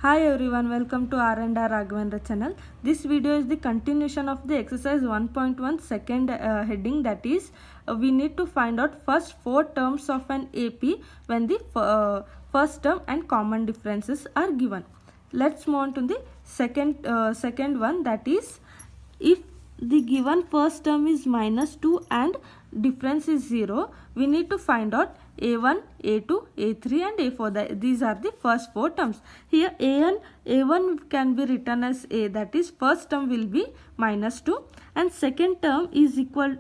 Hi everyone, welcome to R&R Raghavendra channel. This video is the continuation of the exercise 1.1 second heading, that is we need to find out first 4 terms of an AP when the first term and common differences are given. Let's move on to the second one, that is if the given first term is -2 and difference is 0, we need to find out A1, A2, A3 and A4. These are the first 4 terms. Here A1 can be written as A, that is first term will be -2 and second term is equal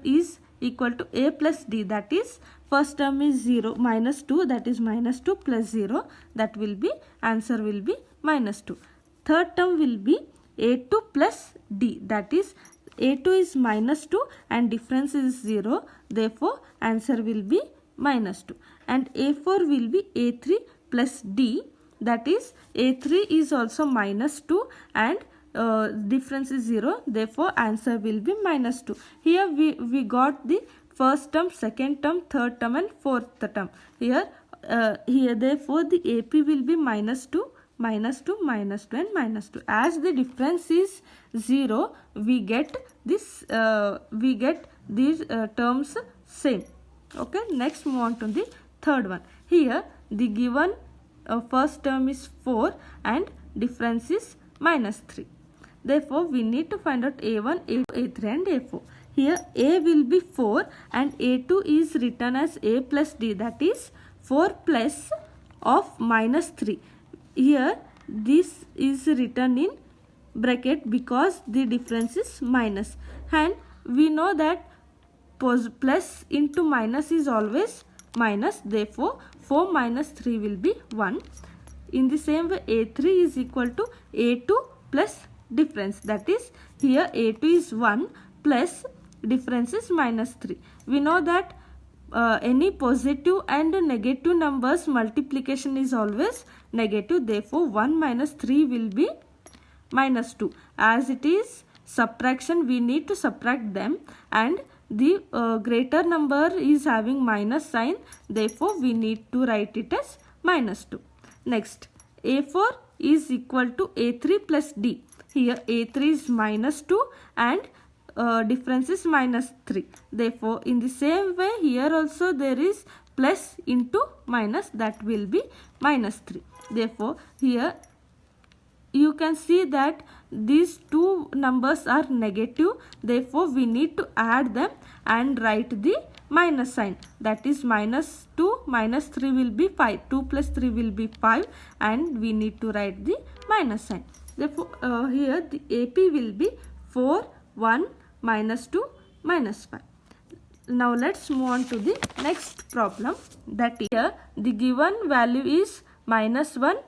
to A plus D, that is first term is 0, -2, that is -2 plus 0, that will be answer will be -2. Third term will be A2 plus D, that is A2 is -2 and difference is 0, therefore answer will be -2. And A4 will be A3 plus D, that is A3 is also -2 and difference is 0, therefore answer will be -2. Here we got the first term, second term, third term and fourth term. Here therefore the AP will be -2, -2, -2 and -2. As the difference is 0, we get these terms same. Okay, next move on to the third one. Here the given first term is 4 and difference is -3. Therefore we need to find out A1, A2, A3 and A4. Here A will be 4 and A2 is written as A plus D, that is 4 plus of -3. Here this is written in bracket because the difference is minus, and we know that plus into minus is always minus, therefore 4 minus 3 will be 1. In the same way A3 is equal to A2 plus difference, that is here A2 is 1 plus difference is -3. We know that any positive and negative numbers multiplication is always negative, therefore 1 minus 3 will be -2. As it is subtraction, we need to subtract them, and the greater number is having minus sign, therefore we need to write it as -2. Next, A4 is equal to A3 plus D. Here A3 is -2 and difference is -3. Therefore in the same way here also there is plus into minus, that will be -3. Therefore here you can see that these two numbers are negative, therefore we need to add them and write the minus sign, that is -2 minus 3 will be 5, 2 plus 3 will be 5 and we need to write the minus sign. Therefore here the AP will be 4, 1, -2, -5. Now let's move on to the next problem, that here the given value is -1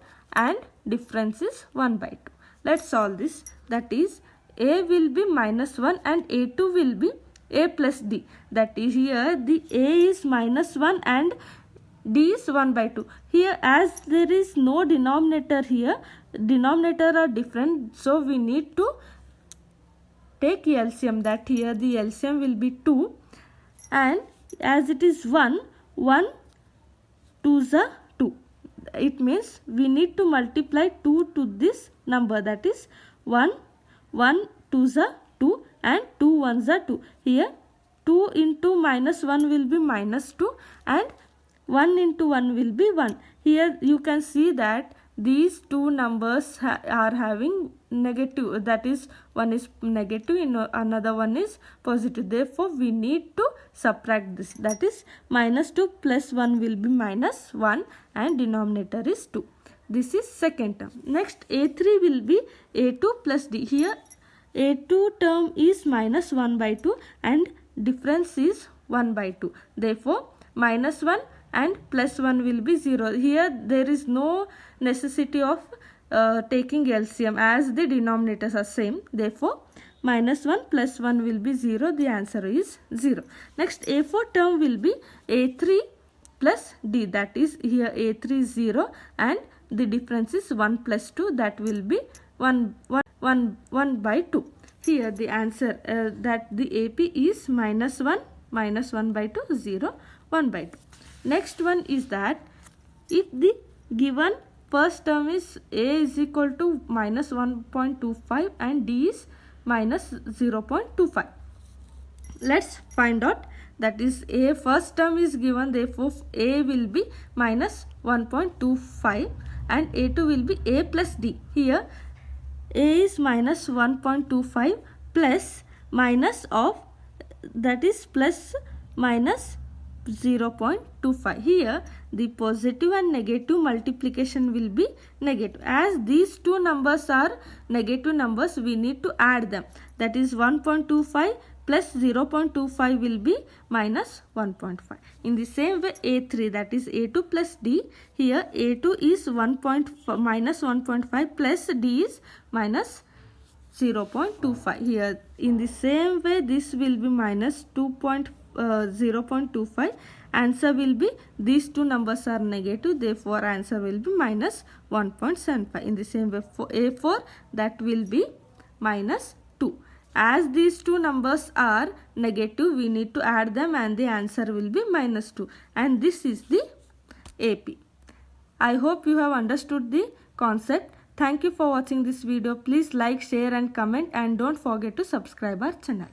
and difference is 1/2. Let's solve this. That is A will be -1 and A2 will be A plus D. That is here the A is -1 and D is 1/2. Here as there is no denominator here, denominator are different, so we need to take LCM, that here the LCM will be 2 and as it is 1, 1 2s are 2. It means we need to multiply 2 to this number, that is 1, 1 2s are 2 and 2 1s are 2. Here 2 into -1 will be -2 and 1 into 1 will be 1. Here you can see that these two numbers are having negative, that is one is negative and another one is positive, therefore we need to subtract this, that is -2 plus 1 will be -1 and denominator is 2. This is second term. Next A3 will be A2 plus D. Here A2 term is -1/2 and difference is 1/2, therefore -1 and +1 will be 0. Here there is no necessity of taking LCM as the denominators are same, therefore -1 plus 1 will be 0, the answer is 0. Next A4 term will be A3 plus D, that is here A3 is 0 and the difference is 1 plus 2, that will be 1/2. Here the answer that the AP is -1, -1/2, 0, 1/2. Next one is that if the given first term is a is equal to minus 1.25 and d is minus 0.25. Let's find out. That is, a first term is given, therefore a will be minus 1.25 and a2 will be a plus d. Here a is minus 1.25 plus minus of, that is plus minus 0.25. Here the positive and negative multiplication will be negative. As these two numbers are negative numbers, we need to add them. That is 1.25 plus 0.25 will be minus 1.5. In the same way a3, that is a2 plus d. Here a2 is minus 1.5 plus d is minus 0.25. Here in the same way this will be minus 0.25. Answer will be, these two numbers are negative, therefore answer will be minus 1.75. In the same way for a4, that will be minus 2. As these two numbers are negative, we need to add them and the answer will be minus 2. And this is the AP. I hope you have understood the concept. Thank you for watching this video. Please like, share and comment, and don't forget to subscribe our channel.